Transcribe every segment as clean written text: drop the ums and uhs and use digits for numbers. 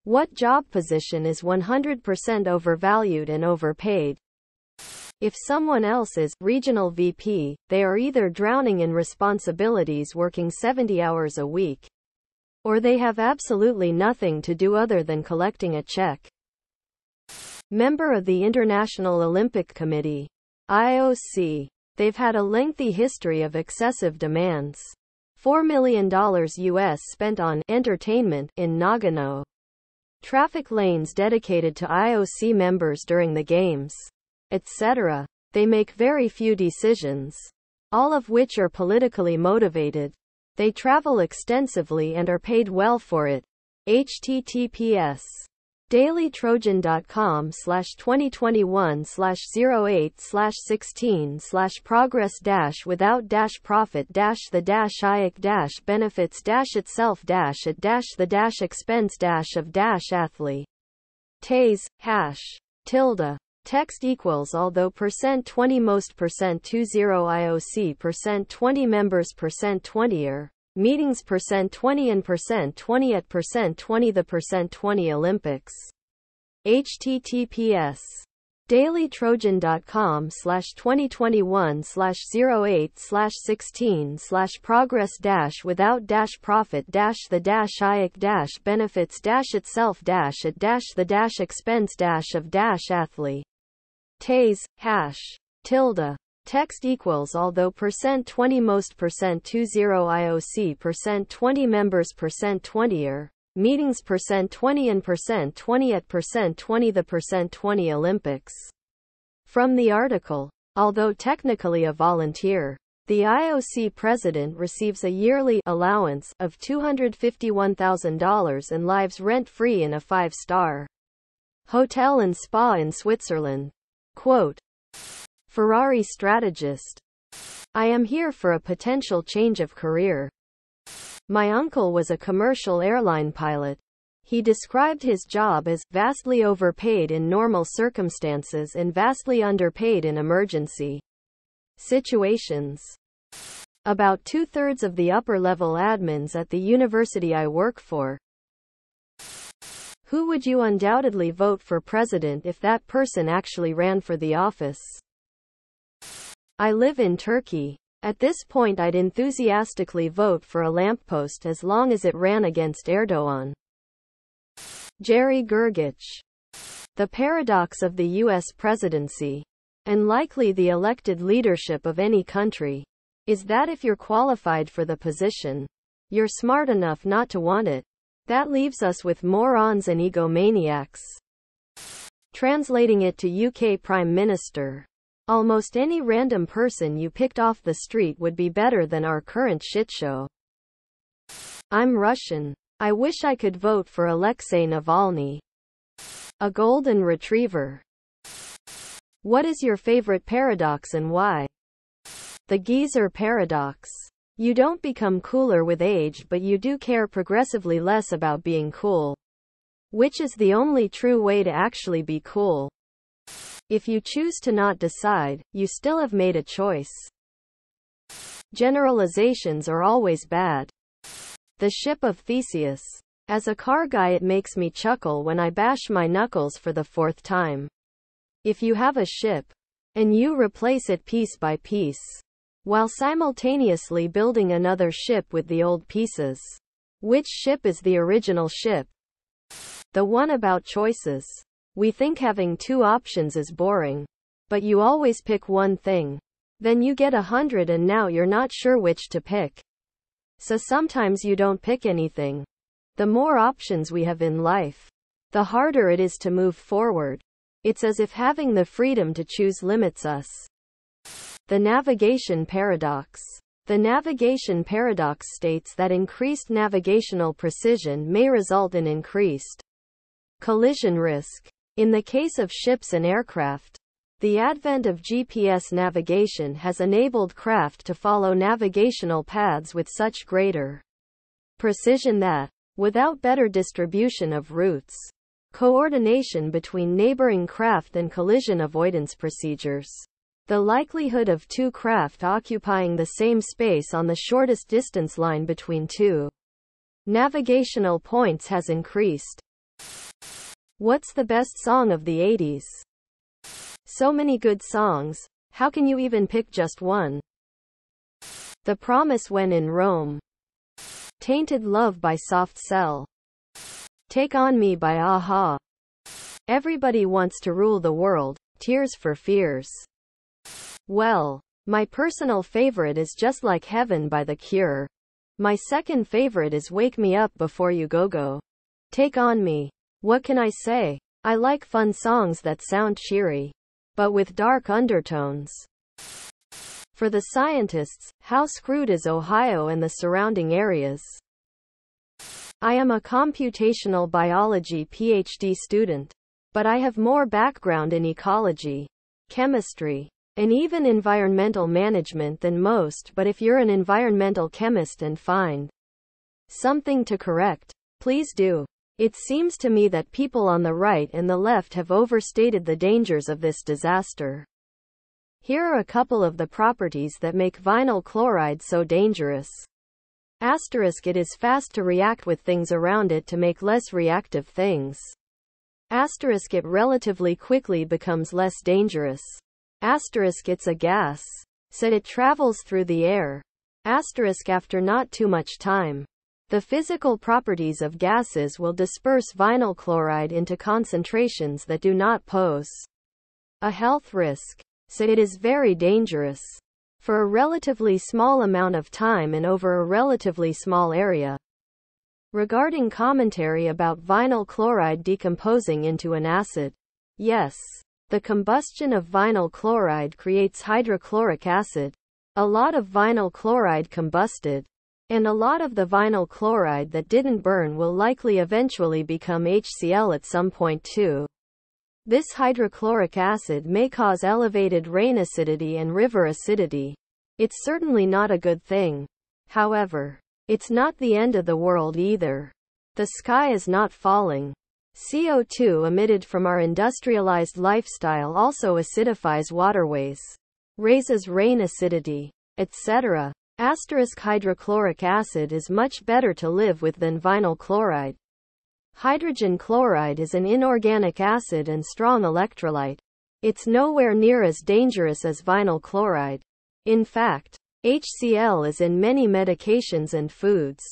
What job position is 100% overvalued and overpaid? If someone else is regional VP, they are either drowning in responsibilities working 70 hours a week, or they have absolutely nothing to do other than collecting a check. Member of the International Olympic Committee, IOC. They've had a lengthy history of excessive demands. $4 million US spent on entertainment in Nagano. Traffic lanes dedicated to IOC members during the games, etc. They make very few decisions, all of which are politically motivated. They travel extensively and are paid well for it. https dailytrojan.com/2021/08/16/progress-without-profit-the-at-the-expense-of-the-athlete. TASE, #, text equals although %20 most %20 IOC %20 members %20 year. Meetings %20 and %20 at %20 the %20 Olympics. https dailytrojan.com/2021/08/16/progress-without-profit-the-at-the-expense-of-the-expense-of-athlete. TASE, text equals although %20 most %20 IOC %20 members %20 year. Meetings %20 and %20 at %20 the %20 Olympics. From the article, although technically a volunteer, the IOC president receives a yearly allowance of $251,000 and lives rent-free in a 5-star hotel and spa in Switzerland. Quote, Ferrari strategist. I am here for a potential change of career. My uncle was a commercial airline pilot. He described his job as vastly overpaid in normal circumstances and vastly underpaid in emergency situations. About 2/3 of the upper-level admins at the university I work for. Who would you undoubtedly vote for president if that person actually ran for the office? I live in Turkey. At this point I'd enthusiastically vote for a lamppost as long as it ran against Erdogan. Jerry Gergich. The paradox of the U.S. presidency, and likely the elected leadership of any country, is that if you're qualified for the position, you're smart enough not to want it. That leaves us with morons and egomaniacs. Translating it to UK Prime Minister. Almost any random person you picked off the street would be better than our current shitshow. I'm Russian. I wish I could vote for Alexei Navalny. A golden retriever. What is your favorite paradox and why? The geezer paradox. You don't become cooler with age, but you do care progressively less about being cool. Which is the only true way to actually be cool. If you choose to not decide, you still have made a choice. Generalizations are always bad. The ship of Theseus. As a car guy, it makes me chuckle when I bash my knuckles for the 4th time. If you have a ship, and you replace it piece by piece, while simultaneously building another ship with the old pieces, which ship is the original ship? The one about choices. We think having 2 options is boring. But you always pick one thing. Then you get 100 and now you're not sure which to pick. So sometimes you don't pick anything. The more options we have in life, the harder it is to move forward. It's as if having the freedom to choose limits us. The navigation paradox. The navigation paradox states that increased navigational precision may result in increased collision risk. In the case of ships and aircraft, the advent of GPS navigation has enabled craft to follow navigational paths with such greater precision that, without better distribution of routes, coordination between neighboring craft and collision avoidance procedures, the likelihood of 2 craft occupying the same space on the shortest distance line between 2 navigational points has increased. What's the best song of the 80s? So many good songs. How can you even pick just one? The Promise When in Rome. Tainted Love by Soft Cell. Take On Me by a-ha. Everybody Wants to Rule the World. Tears for Fears. Well, my personal favorite is Just Like Heaven by The Cure. My second favorite is Wake Me Up Before You Go Go. Take On Me. What can I say? I like fun songs that sound cheery, but with dark undertones. For the scientists, how screwed is Ohio and the surrounding areas? I am a computational biology PhD student, but I have more background in ecology, chemistry, and even environmental management than most. But if you're an environmental chemist and find something to correct, please do. It seems to me that people on the right and the left have overstated the dangers of this disaster. Here are a couple of the properties that make vinyl chloride so dangerous. Asterisk, it is fast to react with things around it to make less reactive things. Asterisk, it relatively quickly becomes less dangerous. Asterisk, it's a gas. Said it travels through the air. Asterisk, after not too much time, the physical properties of gases will disperse vinyl chloride into concentrations that do not pose a health risk. So it is very dangerous. For a relatively small amount of time and over a relatively small area. Regarding commentary about vinyl chloride decomposing into an acid. Yes. The combustion of vinyl chloride creates hydrochloric acid. A lot of vinyl chloride combusted. And a lot of the vinyl chloride that didn't burn will likely eventually become HCl at some point too. This hydrochloric acid may cause elevated rain acidity and river acidity. It's certainly not a good thing. However, it's not the end of the world either. The sky is not falling. CO2 emitted from our industrialized lifestyle also acidifies waterways, raises rain acidity, etc. Asterisk, hydrochloric acid is much better to live with than vinyl chloride. Hydrogen chloride is an inorganic acid and strong electrolyte. It's nowhere near as dangerous as vinyl chloride. In fact, HCl is in many medications and foods.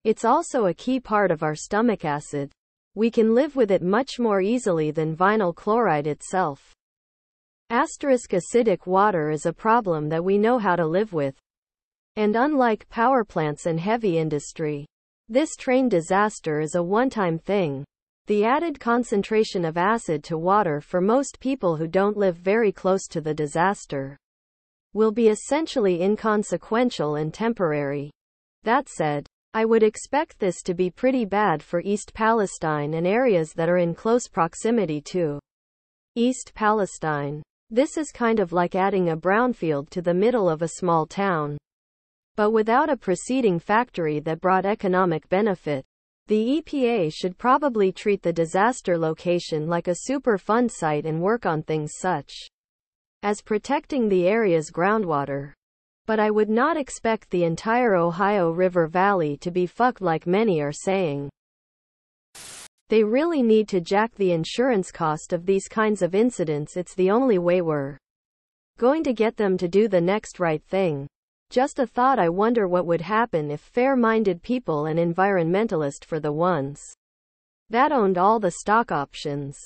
It's also a key part of our stomach acid. We can live with it much more easily than vinyl chloride itself. Asterisk, acidic water is a problem that we know how to live with. And unlike power plants and heavy industry, this train disaster is a one-time thing. The added concentration of acid to water for most people who don't live very close to the disaster will be essentially inconsequential and temporary. That said, I would expect this to be pretty bad for East Palestine and areas that are in close proximity to East Palestine. This is kind of like adding a brownfield to the middle of a small town, but without a preceding factory that brought economic benefit. The EPA should probably treat the disaster location like a Superfund site and work on things such as protecting the area's groundwater. But I would not expect the entire Ohio River Valley to be fucked like many are saying. They really need to jack the insurance cost of these kinds of incidents. It's the only way we're going to get them to do the next right thing. Just a thought, I wonder what would happen if fair-minded people and environmentalists for the ones that owned all the stock options.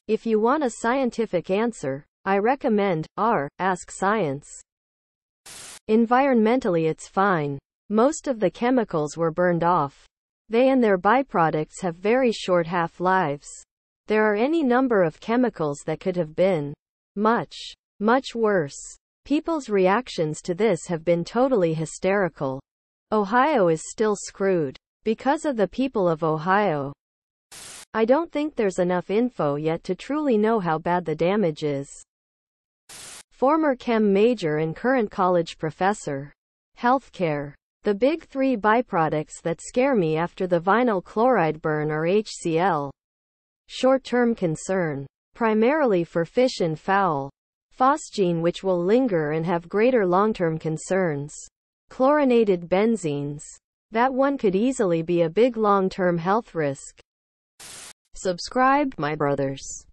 If you want a scientific answer, I recommend Ask Science. Environmentally it's fine. Most of the chemicals were burned off. They and their byproducts have very short half-lives. There are any number of chemicals that could have been much, much worse. People's reactions to this have been totally hysterical. Ohio is still screwed. Because of the people of Ohio. I don't think there's enough info yet to truly know how bad the damage is. Former chem major and current college professor. Healthcare. The big three byproducts that scare me after the vinyl chloride burn are HCl. Short-term concern. Primarily for fish and fowl. Phosgene, which will linger and have greater long-term concerns. Chlorinated benzenes. That one could easily be a big long-term health risk. Subscribe, my brothers.